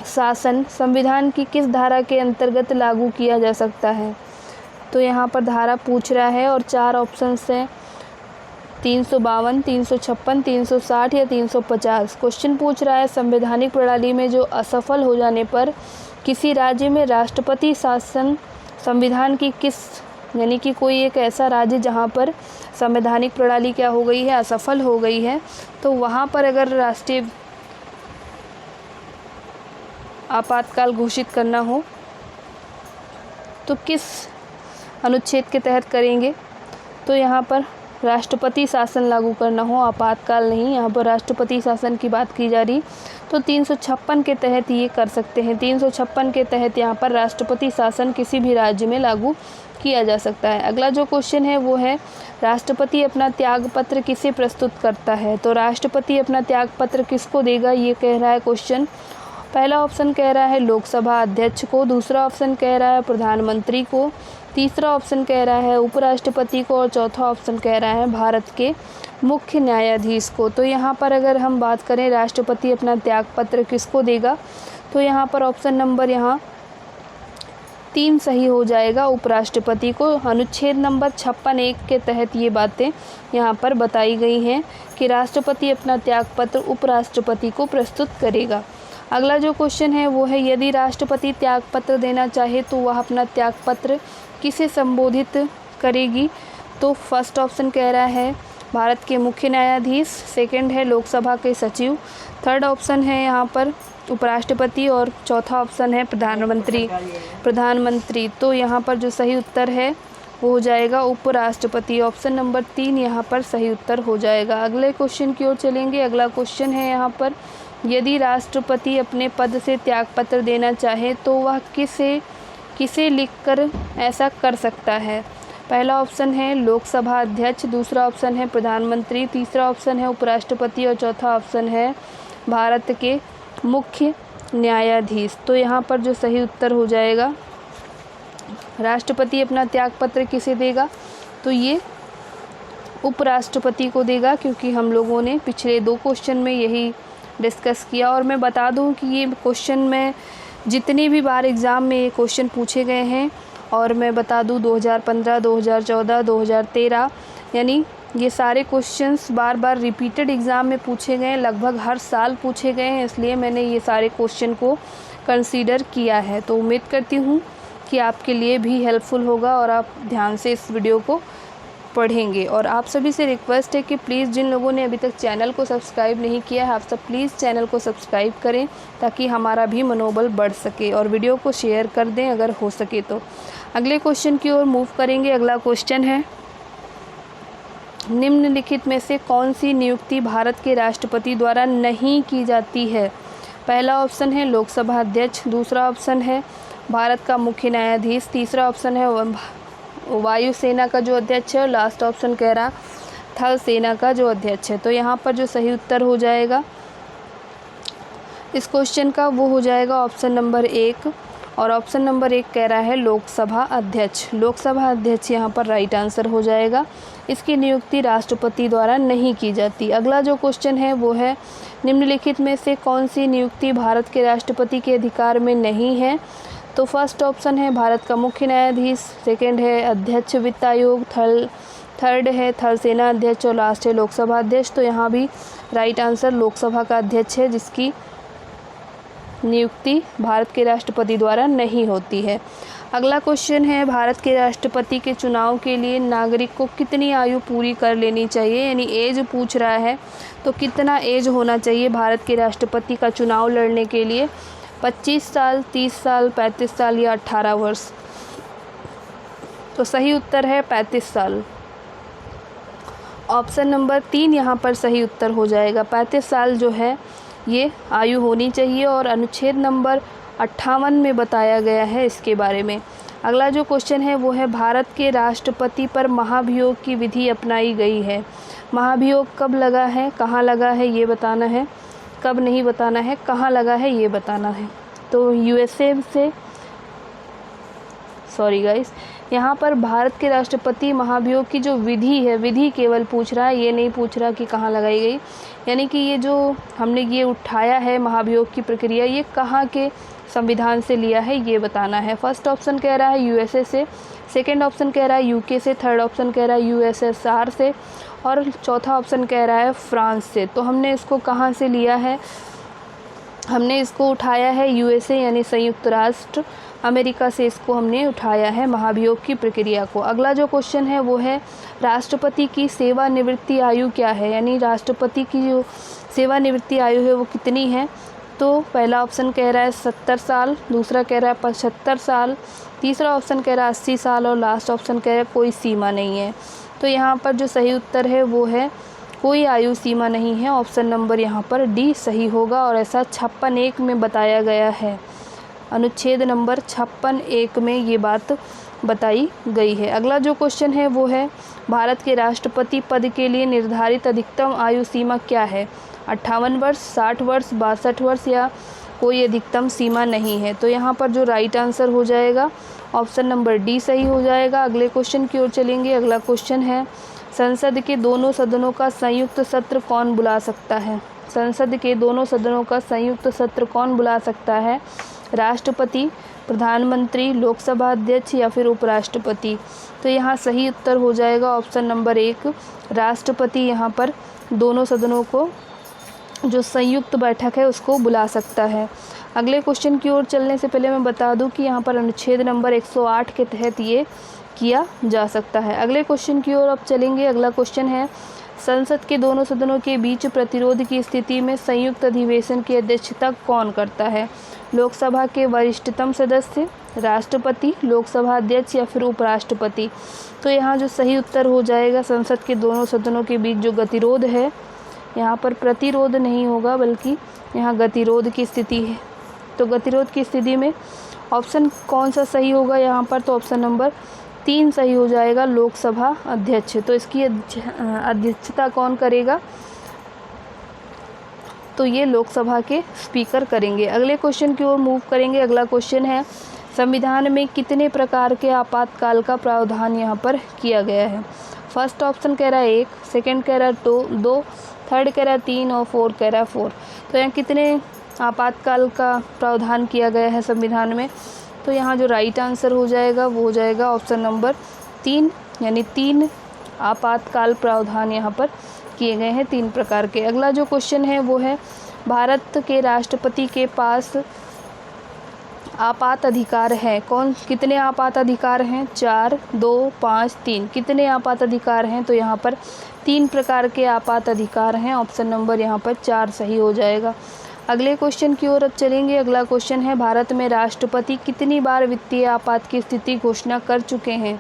शासन संविधान की किस धारा के अंतर्गत लागू किया जा सकता है? तो यहाँ पर धारा पूछ रहा है और 4 ऑप्शंस हैं 352, 356, 360 या 350। क्वेश्चन पूछ रहा है संवैधानिक प्रणाली में जो असफल हो जाने पर किसी राज्य में राष्ट्रपति शासन संविधान की किस, यानी कि कोई एक ऐसा राज्य जहाँ पर संवैधानिक प्रणाली क्या हो गई है? असफल हो गई है। तो वहाँ पर अगर राष्ट्रीय आपातकाल घोषित करना हो तो किस अनुच्छेद के तहत करेंगे? तो यहाँ पर राष्ट्रपति शासन लागू करना हो, आपातकाल नहीं, यहाँ पर राष्ट्रपति शासन की बात की जा रही, तो 356 के तहत ये कर सकते हैं। 356 के तहत यहाँ पर राष्ट्रपति शासन किसी भी राज्य में लागू किया जा सकता है। अगला जो क्वेश्चन है वो है राष्ट्रपति अपना त्यागपत्र किसे प्रस्तुत करता है? तो राष्ट्रपति अपना त्यागपत्र किसको देगा, ये कह रहा है क्वेश्चन। पहला ऑप्शन कह रहा है लोकसभा अध्यक्ष को, दूसरा ऑप्शन कह रहा है प्रधानमंत्री को, तीसरा ऑप्शन कह रहा है उपराष्ट्रपति को और चौथा ऑप्शन कह रहा है भारत के मुख्य न्यायाधीश को। तो यहाँ पर अगर हम बात करें राष्ट्रपति अपना त्यागपत्र किसको देगा, तो यहाँ पर ऑप्शन नंबर यहाँ 3 सही हो जाएगा, उपराष्ट्रपति को। अनुच्छेद नंबर 56(1) के तहत ये बातें यहाँ पर बताई गई हैं कि राष्ट्रपति अपना त्यागपत्र उपराष्ट्रपति को प्रस्तुत करेगा। अगला जो क्वेश्चन है वो है यदि राष्ट्रपति त्यागपत्र देना चाहे तो वह अपना त्यागपत्र किसे संबोधित करेगी? तो फर्स्ट ऑप्शन कह रहा है भारत के मुख्य न्यायाधीश, सेकंड है लोकसभा के सचिव, थर्ड ऑप्शन है यहाँ पर उपराष्ट्रपति और चौथा ऑप्शन है प्रधानमंत्री। तो यहाँ पर जो सही उत्तर है वो हो जाएगा उपराष्ट्रपति, ऑप्शन नंबर 3 यहाँ पर सही उत्तर हो जाएगा। अगले क्वेश्चन की ओर चलेंगे। अगला क्वेश्चन है यहाँ पर यदि राष्ट्रपति अपने पद से त्यागपत्र देना चाहे तो वह किसे लिखकर ऐसा कर सकता है? पहला ऑप्शन है लोकसभा अध्यक्ष, दूसरा ऑप्शन है प्रधानमंत्री, तीसरा ऑप्शन है उपराष्ट्रपति और चौथा ऑप्शन है भारत के मुख्य न्यायाधीश। तो यहाँ पर जो सही उत्तर हो जाएगा राष्ट्रपति अपना त्यागपत्र किसे देगा, तो ये उपराष्ट्रपति को देगा, क्योंकि हम लोगों ने पिछले 2 क्वेश्चन में यही डिस्कस किया। और मैं बता दूं कि ये क्वेश्चन में जितनी भी बार एग्ज़ाम में ये क्वेश्चन पूछे गए हैं, और मैं बता दूं 2015, 2014, 2013, यानी ये सारे क्वेश्चंस बार बार रिपीटेड एग्ज़ाम में पूछे गए हैं, लगभग हर साल पूछे गए हैं, इसलिए मैंने ये सारे क्वेश्चन को कंसीडर किया है। तो उम्मीद करती हूँ कि आपके लिए भी हेल्पफुल होगा और आप ध्यान से इस वीडियो को पढ़ेंगे। और आप सभी से रिक्वेस्ट है कि प्लीज़ जिन लोगों ने अभी तक चैनल को सब्सक्राइब नहीं किया है, आप सब प्लीज़ चैनल को सब्सक्राइब करें ताकि हमारा भी मनोबल बढ़ सके, और वीडियो को शेयर कर दें अगर हो सके तो। अगले क्वेश्चन की ओर मूव करेंगे। अगला क्वेश्चन है, निम्नलिखित में से कौन सी नियुक्ति भारत के राष्ट्रपति द्वारा नहीं की जाती है? पहला ऑप्शन है लोकसभा अध्यक्ष, दूसरा ऑप्शन है भारत का मुख्य न्यायाधीश, तीसरा ऑप्शन है वायुसेना का जो अध्यक्ष है, और लास्ट ऑप्शन कह रहा थल सेना का जो अध्यक्ष है। तो यहाँ पर जो सही उत्तर हो जाएगा इस क्वेश्चन का वो हो जाएगा ऑप्शन नंबर 1, और ऑप्शन नंबर 1 कह रहा है लोकसभा अध्यक्ष। लोकसभा अध्यक्ष यहाँ पर राइट आंसर हो जाएगा। इसकी नियुक्ति राष्ट्रपति द्वारा नहीं की जाती। अगला जो क्वेश्चन है वो है, निम्नलिखित में से कौन सी नियुक्ति भारत के राष्ट्रपति के अधिकार में नहीं है? तो फर्स्ट ऑप्शन है भारत का मुख्य न्यायाधीश, सेकंड है अध्यक्ष वित्त आयोग, थर्ड है थल सेना अध्यक्ष, और लास्ट है लोकसभा अध्यक्ष। तो यहाँ भी राइट आंसर लोकसभा का अध्यक्ष है, जिसकी नियुक्ति भारत के राष्ट्रपति द्वारा नहीं होती है। अगला क्वेश्चन है, भारत के राष्ट्रपति के चुनाव के लिए नागरिक को कितनी आयु पूरी कर लेनी चाहिए? यानी एज पूछ रहा है, तो कितना एज होना चाहिए भारत के राष्ट्रपति का चुनाव लड़ने के लिए? 25 साल, 30 साल, 35 साल या 18 वर्ष? तो सही उत्तर है 35 साल। ऑप्शन नंबर 3 यहाँ पर सही उत्तर हो जाएगा। 35 साल जो है ये आयु होनी चाहिए, और अनुच्छेद नंबर 58 में बताया गया है इसके बारे में। अगला जो क्वेश्चन है वो है, भारत के राष्ट्रपति पर महाभियोग की विधि अपनाई गई है। महाभियोग कब लगा है, कहाँ लगा है ये बताना है, कब नहीं बताना है, कहाँ लगा है ये बताना है। तो यूएसए से, सॉरी गाइस, यहाँ पर भारत के राष्ट्रपति महाभियोग की जो विधि है, विधि केवल पूछ रहा है, ये नहीं पूछ रहा कि कहाँ लगाई गई। यानी कि ये जो हमने ये उठाया है महाभियोग की प्रक्रिया, ये कहाँ के संविधान से लिया है ये बताना है। फर्स्ट ऑप्शन कह रहा है यूएसए से, सेकंड ऑप्शन कह रहा है यूके से, थर्ड ऑप्शन कह रहा है यूएसएसआर से, और चौथा ऑप्शन कह रहा है फ्रांस से। तो हमने इसको कहाँ से लिया है? हमने इसको उठाया है यूएसए यानी संयुक्त राष्ट्र अमेरिका से इसको हमने उठाया है महाभियोग की प्रक्रिया को। अगला जो क्वेश्चन है वो है, राष्ट्रपति की सेवानिवृत्ति आयु क्या है? यानी राष्ट्रपति की जो सेवानिवृत्ति आयु है वो कितनी है? तो पहला ऑप्शन कह रहा है 70 साल, दूसरा कह रहा है 75 साल, तीसरा ऑप्शन कह रहा है 80 साल, और लास्ट ऑप्शन कह रहा है कोई सीमा नहीं है। तो यहाँ पर जो सही उत्तर है वो है कोई आयु सीमा नहीं है। ऑप्शन नंबर यहाँ पर डी सही होगा, और ऐसा 56(1) में बताया गया है। अनुच्छेद नंबर 56(1) में ये बात बताई गई है। अगला जो क्वेश्चन है वो है, भारत के राष्ट्रपति पद के लिए निर्धारित अधिकतम आयु सीमा क्या है? 58 वर्ष, 60 वर्ष, 62 वर्ष या कोई अधिकतम सीमा नहीं है। तो यहाँ पर जो राइट आंसर हो जाएगा ऑप्शन नंबर डी सही हो जाएगा। अगले क्वेश्चन की ओर चलेंगे। अगला क्वेश्चन है, संसद के दोनों सदनों का संयुक्त सत्र कौन बुला सकता है? संसद के दोनों सदनों का संयुक्त सत्र कौन बुला सकता है? राष्ट्रपति, प्रधानमंत्री, लोकसभा अध्यक्ष या फिर उपराष्ट्रपति? तो यहाँ सही उत्तर हो जाएगा ऑप्शन नंबर 1, राष्ट्रपति यहाँ पर दोनों सदनों को जो संयुक्त बैठक है उसको बुला सकता है। अगले क्वेश्चन की ओर चलने से पहले मैं बता दूं कि यहाँ पर अनुच्छेद नंबर 108 के तहत ये किया जा सकता है। अगले क्वेश्चन की ओर अब चलेंगे। अगला क्वेश्चन है, संसद के दोनों सदनों के बीच प्रतिरोध की स्थिति में संयुक्त अधिवेशन की अध्यक्षता कौन करता है? लोकसभा के वरिष्ठतम सदस्य, राष्ट्रपति, लोकसभा अध्यक्ष या फिर उपराष्ट्रपति? तो यहाँ जो सही उत्तर हो जाएगा, संसद के दोनों सदनों के बीच जो गतिरोध है, यहाँ पर प्रतिरोध नहीं होगा बल्कि यहाँ गतिरोध की स्थिति है। तो गतिरोध की स्थिति में ऑप्शन कौन सा सही होगा यहाँ पर? तो ऑप्शन नंबर 3 सही हो जाएगा, लोकसभा अध्यक्ष। तो इसकी अध्यक्षता कौन करेगा? तो ये लोकसभा के स्पीकर करेंगे। अगले क्वेश्चन की ओर मूव करेंगे। अगला क्वेश्चन है, संविधान में कितने प्रकार के आपातकाल का प्रावधान यहाँ पर किया गया है? फर्स्ट ऑप्शन कह रहा है 1, सेकंड कह रहा है 2, थर्ड कह रहा है 3 और फोर्थ कह रहा है 4। तो यहाँ कितने आपातकाल का प्रावधान किया गया है संविधान में? तो यहाँ जो राइट आंसर हो जाएगा वो हो जाएगा ऑप्शन नंबर 3, यानी 3 आपातकाल प्रावधान यहाँ पर किए गए हैं 3 प्रकार के। अगला जो क्वेश्चन है वो है, भारत के राष्ट्रपति के पास आपात अधिकार है। कितने आपात अधिकार हैं? 4, 2, 5, 3। कितने आपात अधिकार हैं? तो यहाँ पर 3 प्रकार के आपात अधिकार हैं। ऑप्शन नंबर यहाँ पर 4 सही हो जाएगा। अगले क्वेश्चन की ओर अब चलेंगे। अगला क्वेश्चन है, भारत में राष्ट्रपति कितनी बार वित्तीय आपात की स्थिति घोषणा कर चुके हैं?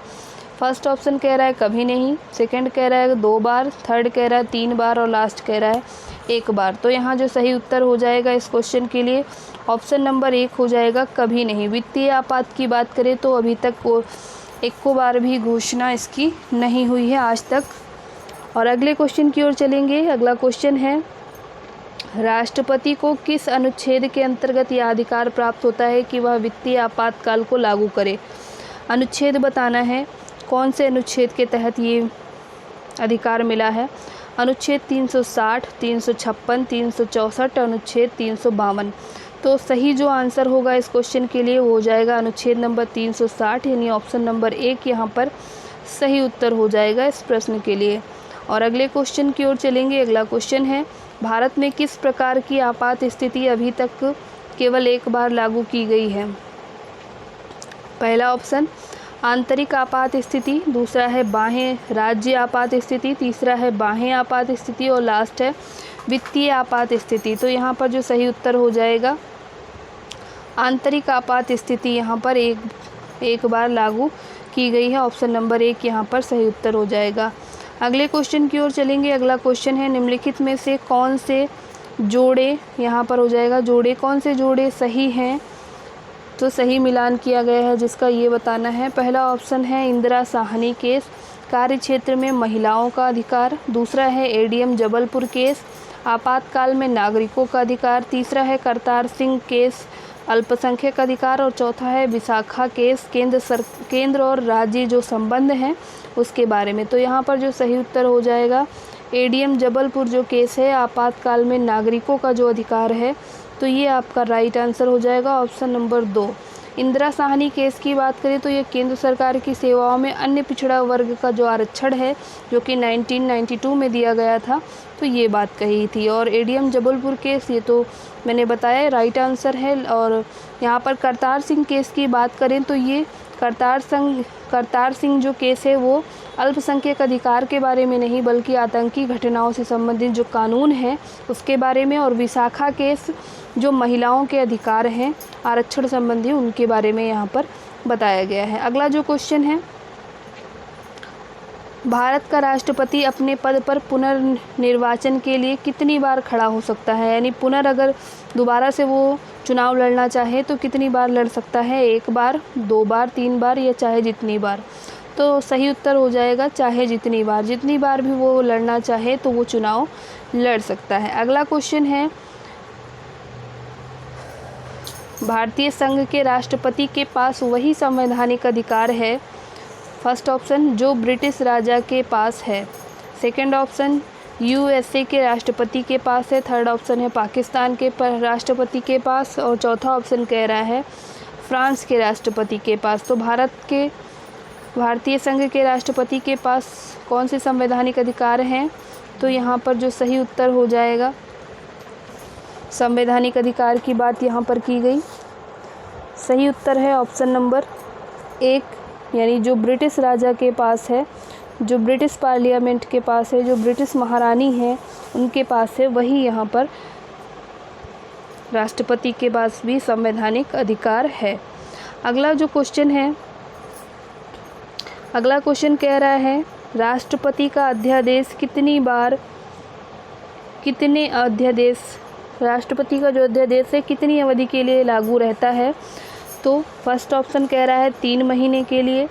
फर्स्ट ऑप्शन कह रहा है कभी नहीं, सेकंड कह रहा है 2 बार, थर्ड कह रहा है 3 बार और लास्ट कह रहा है 1 बार। तो यहाँ जो सही उत्तर हो जाएगा इस क्वेश्चन के लिए ऑप्शन नंबर 1 हो जाएगा, कभी नहीं। वित्तीय आपात की बात करें तो अभी तक वो 1 बार भी घोषणा इसकी नहीं हुई है आज तक। और अगले क्वेश्चन की ओर चलेंगे। अगला क्वेश्चन है, राष्ट्रपति को किस अनुच्छेद के अंतर्गत यह अधिकार प्राप्त होता है कि वह वित्तीय आपातकाल को लागू करे? अनुच्छेद बताना है, कौन से अनुच्छेद के तहत ये अधिकार मिला है। अनुच्छेद 360, 356, 364, अनुच्छेद 352। तो सही जो आंसर होगा इस क्वेश्चन के लिए वो हो जाएगा अनुच्छेद नंबर 360, यानी ऑप्शन नंबर 1 यहाँ पर सही उत्तर हो जाएगा इस प्रश्न के लिए। और अगले क्वेश्चन की ओर चलेंगे। अगला क्वेश्चन है, भारत में किस प्रकार की आपात स्थिति अभी तक केवल 1 बार लागू की गई है? पहला ऑप्शन आंतरिक आपात स्थिति, दूसरा है बाह्य राज्य आपात स्थिति, तीसरा है बाह्य आपात स्थिति और लास्ट है वित्तीय आपात स्थिति। तो यहाँ पर जो सही उत्तर हो जाएगा आंतरिक आपात स्थिति यहाँ पर एक बार लागू की गई है। ऑप्शन नंबर 1 यहाँ पर सही उत्तर हो जाएगा। अगले क्वेश्चन की ओर चलेंगे। अगला क्वेश्चन है, निम्नलिखित में से कौन से जोड़े, यहाँ पर हो जाएगा जोड़े, कौन से जोड़े सही हैं? तो सही मिलान किया गया है जिसका ये बताना है। पहला ऑप्शन है इंदिरा साहनी केस, कार्य क्षेत्र में महिलाओं का अधिकार। दूसरा है एडीएम जबलपुर केस, आपातकाल में नागरिकों का अधिकार। तीसरा है करतार सिंह केस, अल्पसंख्यक अधिकार। और चौथा है विशाखा केस, केंद्र और राज्य जो संबंध हैं उसके बारे में। तो यहाँ पर जो सही उत्तर हो जाएगा एडीएम जबलपुर जो केस है, आपातकाल में नागरिकों का जो अधिकार है, तो ये आपका राइट आंसर हो जाएगा option number 2। Indira Sahni case की बात करें तो ये केंद्र सरकार की सेवाओं में अन्य पिछड़ा वर्ग का जो आरक्षण है जो कि 1992 में दिया गया था, तो ये बात कही थी। और एडीएम जबलपुर केस ये तो मैंने बताया राइट आंसर है। और यहाँ पर करतार सिंह केस की बात करें तो ये करतार सिंह जो केस है वो अल्पसंख्यक अधिकार के बारे में नहीं बल्कि आतंकी घटनाओं से संबंधित जो कानून है उसके बारे में। और विशाखा केस जो महिलाओं के अधिकार हैं आरक्षण संबंधी उनके बारे में यहाँ पर बताया गया है। अगला जो क्वेश्चन है, भारत का राष्ट्रपति अपने पद पर पुनर्निर्वाचन के लिए कितनी बार खड़ा हो सकता है? यानी अगर दोबारा से वो चुनाव लड़ना चाहे तो कितनी बार लड़ सकता है? 1 बार, 2 बार, 3 बार या चाहे जितनी बार? तो सही उत्तर हो जाएगा चाहे जितनी बार। जितनी बार भी वो लड़ना चाहे तो वो चुनाव लड़ सकता है। अगला क्वेश्चन है, भारतीय संघ के राष्ट्रपति के पास वही संवैधानिक अधिकार है, फर्स्ट ऑप्शन, जो ब्रिटिश राजा के पास है। सेकंड ऑप्शन यूएसए के राष्ट्रपति के पास है। थर्ड ऑप्शन है पाकिस्तान के राष्ट्रपति के पास। और चौथा ऑप्शन कह रहा है फ्रांस के राष्ट्रपति के पास। तो भारतीय संघ के राष्ट्रपति के पास कौन से संवैधानिक अधिकार हैं? तो यहाँ पर जो सही उत्तर हो जाएगा, संवैधानिक अधिकार की बात यहाँ पर की गई, सही उत्तर है ऑप्शन नंबर 1, यानी जो ब्रिटिश राजा के पास है, जो ब्रिटिश पार्लियामेंट के पास है, जो ब्रिटिश महारानी है उनके पास है, वही यहाँ पर राष्ट्रपति के पास भी संवैधानिक अधिकार है। अगला जो क्वेश्चन है, अगला क्वेश्चन कह रहा है राष्ट्रपति का अध्यादेश राष्ट्रपति का जो अध्यादेश है कितनी अवधि के लिए लागू रहता है? तो फर्स्ट ऑप्शन कह रहा है 3 महीने के लिए,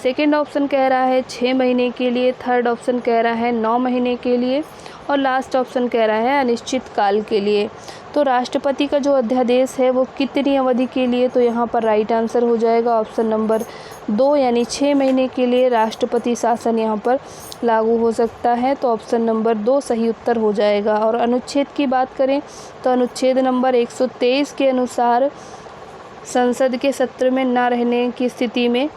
सेकंड ऑप्शन कह रहा है 6 महीने के लिए, थर्ड ऑप्शन कह रहा है 9 महीने के लिए और लास्ट ऑप्शन कह रहा है अनिश्चित काल के लिए। तो राष्ट्रपति का जो अध्यादेश है वो कितनी अवधि के लिए? तो यहाँ पर राइट आंसर हो जाएगा ऑप्शन नंबर 2, यानी 6 महीने के लिए राष्ट्रपति शासन यहाँ पर लागू हो सकता है। तो ऑप्शन नंबर 2 सही उत्तर हो जाएगा। और अनुच्छेद की बात करें तो अनुच्छेद नंबर 123 के अनुसार संसद के सत्र में न रहने की स्थिति में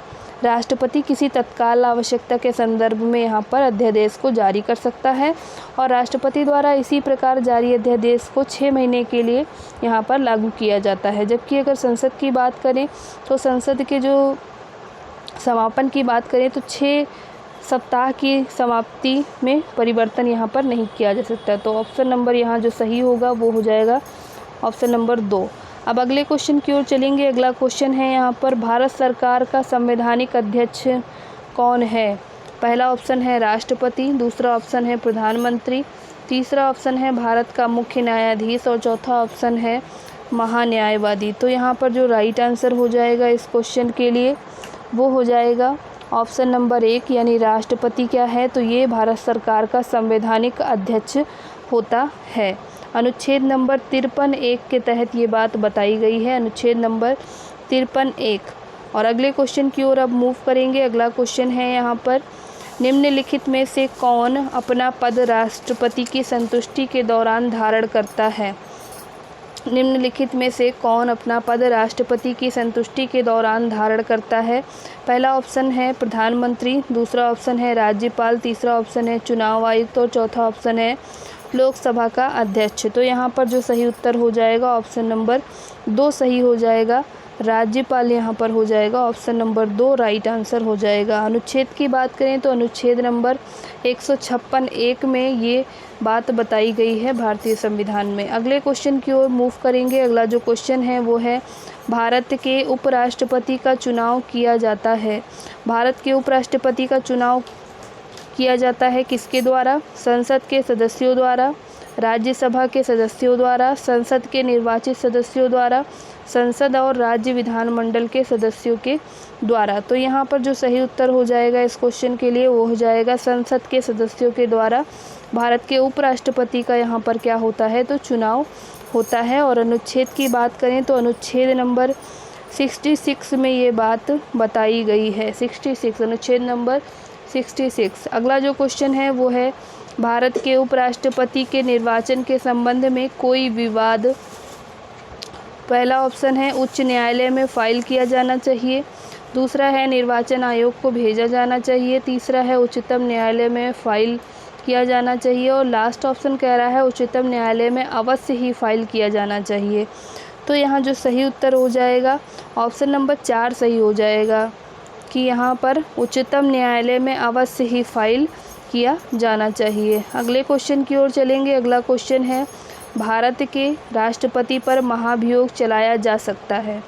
राष्ट्रपति किसी तत्काल आवश्यकता के संदर्भ में यहाँ पर अध्यादेश को जारी कर सकता है और राष्ट्रपति द्वारा इसी प्रकार जारी अध्यादेश को 6 महीने के लिए यहाँ पर लागू किया जाता है। जबकि अगर संसद की बात करें तो संसद के जो समापन की बात करें तो 6 सप्ताह की समाप्ति में परिवर्तन यहाँ पर नहीं किया जा सकता। तो ऑप्शन नंबर यहाँ जो सही होगा वो हो जाएगा ऑप्शन नंबर 2। अब अगले क्वेश्चन की ओर चलेंगे। अगला क्वेश्चन है यहाँ पर भारत सरकार का संवैधानिक अध्यक्ष कौन है? पहला ऑप्शन है राष्ट्रपति, दूसरा ऑप्शन है प्रधानमंत्री, तीसरा ऑप्शन है भारत का मुख्य न्यायाधीश और चौथा ऑप्शन है महान्यायवादी। तो यहाँ पर जो राइट आंसर हो जाएगा इस क्वेश्चन के लिए वो हो जाएगा ऑप्शन नंबर 1 यानी राष्ट्रपति क्या है तो ये भारत सरकार का संवैधानिक अध्यक्ष होता है। अनुच्छेद नंबर 53(1) के तहत ये बात बताई गई है, अनुच्छेद नंबर 53(1). और अगले क्वेश्चन की ओर अब मूव करेंगे। अगला क्वेश्चन है यहाँ पर निम्नलिखित में से कौन अपना पद राष्ट्रपति की संतुष्टि के दौरान धारण करता है? निम्नलिखित में से कौन अपना पद राष्ट्रपति की संतुष्टि के दौरान धारण करता है? पहला ऑप्शन है प्रधानमंत्री, दूसरा ऑप्शन है राज्यपाल, तीसरा ऑप्शन है चुनाव आयुक्त और चौथा ऑप्शन है लोकसभा का अध्यक्ष। तो यहाँ पर जो सही उत्तर हो जाएगा ऑप्शन नंबर 2 सही हो जाएगा, राज्यपाल यहाँ पर हो जाएगा ऑप्शन नंबर 2 राइट आंसर हो जाएगा। अनुच्छेद की बात करें तो अनुच्छेद नंबर 156(1) में ये बात बताई गई है भारतीय संविधान में। अगले क्वेश्चन की ओर मूव करेंगे। अगला जो क्वेश्चन है वो है भारत के उपराष्ट्रपति का चुनाव किया जाता है। भारत के उपराष्ट्रपति का चुनाव किया जाता है किसके द्वारा? संसद के सदस्यों द्वारा, राज्यसभा के सदस्यों द्वारा, संसद के निर्वाचित सदस्यों द्वारा, संसद और राज्य विधानमंडल के सदस्यों के द्वारा। तो यहाँ पर जो सही उत्तर हो जाएगा इस क्वेश्चन के लिए वो हो जाएगा संसद के सदस्यों के द्वारा भारत के उपराष्ट्रपति का यहाँ पर क्या होता है तो चुनाव होता है। और अनुच्छेद की बात करें तो अनुच्छेद नंबर 66 में ये बात बताई गई है, 66 अनुच्छेद नंबर 66। अगला जो क्वेश्चन है वो है भारत के उपराष्ट्रपति के निर्वाचन के संबंध में कोई विवाद। पहला ऑप्शन है उच्च न्यायालय में फाइल किया जाना चाहिए, दूसरा है निर्वाचन आयोग को भेजा जाना चाहिए, तीसरा है उच्चतम न्यायालय में फाइल किया जाना चाहिए और लास्ट ऑप्शन कह रहा है उच्चतम न्यायालय में अवश्य ही फाइल किया जाना चाहिए। तो यहाँ जो सही उत्तर हो जाएगा ऑप्शन नंबर 4 सही हो जाएगा कि यहाँ पर उच्चतम न्यायालय में अवश्य ही फाइल किया जाना चाहिए। अगले क्वेश्चन की ओर चलेंगे। अगला क्वेश्चन है भारत के राष्ट्रपति पर महाभियोग चलाया जा सकता है।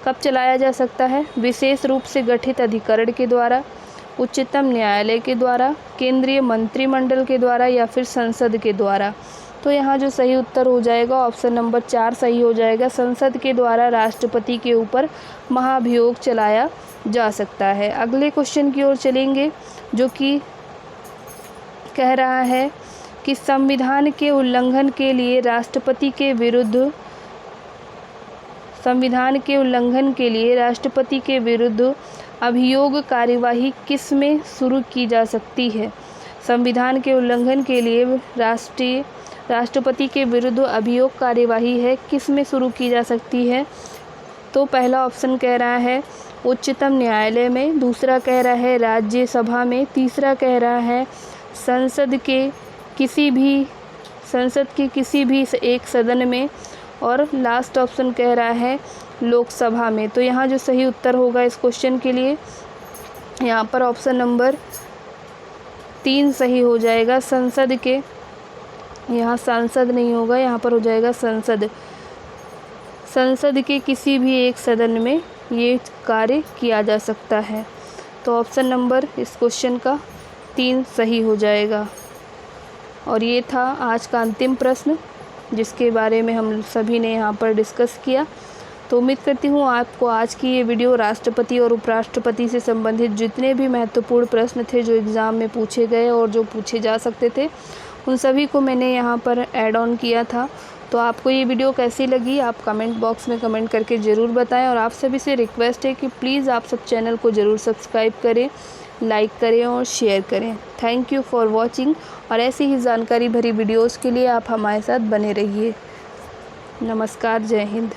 कब चलाया जा सकता है? विशेष रूप से गठित अधिकरण के द्वारा, उच्चतम न्यायालय के द्वारा, केंद्रीय मंत्रिमंडल के द्वारा या फिर संसद के द्वारा। तो यहाँ जो सही उत्तर हो जाएगा ऑप्शन नंबर 4 सही हो जाएगा, संसद के द्वारा राष्ट्रपति के ऊपर महाभियोग चलाया जा सकता है। अगले क्वेश्चन की ओर चलेंगे जो कि कह रहा है कि संविधान के उल्लंघन के लिए राष्ट्रपति के विरुद्ध अभियोग कार्यवाही किस में शुरू की जा सकती है? संविधान के उल्लंघन के लिए राष्ट्रपति के विरुद्ध अभियोग कार्यवाही है किस में शुरू की जा सकती है? तो पहला ऑप्शन कह रहा है उच्चतम न्यायालय में, दूसरा कह रहा है राज्यसभा में, तीसरा कह रहा है संसद के किसी भी एक सदन में और लास्ट ऑप्शन कह रहा है लोकसभा में। तो यहाँ जो सही उत्तर होगा इस क्वेश्चन के लिए यहाँ पर ऑप्शन नंबर 3 सही हो जाएगा, संसद के, यहाँ सांसद नहीं होगा, यहाँ पर हो जाएगा संसद के किसी भी एक सदन में ये कार्य किया जा सकता है। तो ऑप्शन नंबर इस क्वेश्चन का 3 सही हो जाएगा। और ये था आज का अंतिम प्रश्न जिसके बारे में हम सभी ने यहाँ पर डिस्कस किया। तो उम्मीद करती हूँ आपको आज की ये वीडियो राष्ट्रपति और उपराष्ट्रपति से संबंधित जितने भी महत्वपूर्ण प्रश्न थे जो एग्ज़ाम में पूछे गए और जो पूछे जा सकते थे उन सभी को मैंने यहाँ पर ऐड ऑन किया था। तो आपको ये वीडियो कैसी लगी आप कमेंट बॉक्स में कमेंट करके ज़रूर बताएं। और आप सभी से रिक्वेस्ट है कि प्लीज़ आप सब चैनल को ज़रूर सब्सक्राइब करें, लाइक करें और शेयर करें। Thank you for watching. और ऐसी ही जानकारी भरी वीडियोज़ के लिए आप हमारे साथ बने रहिए। नमस्कार, जय हिंद।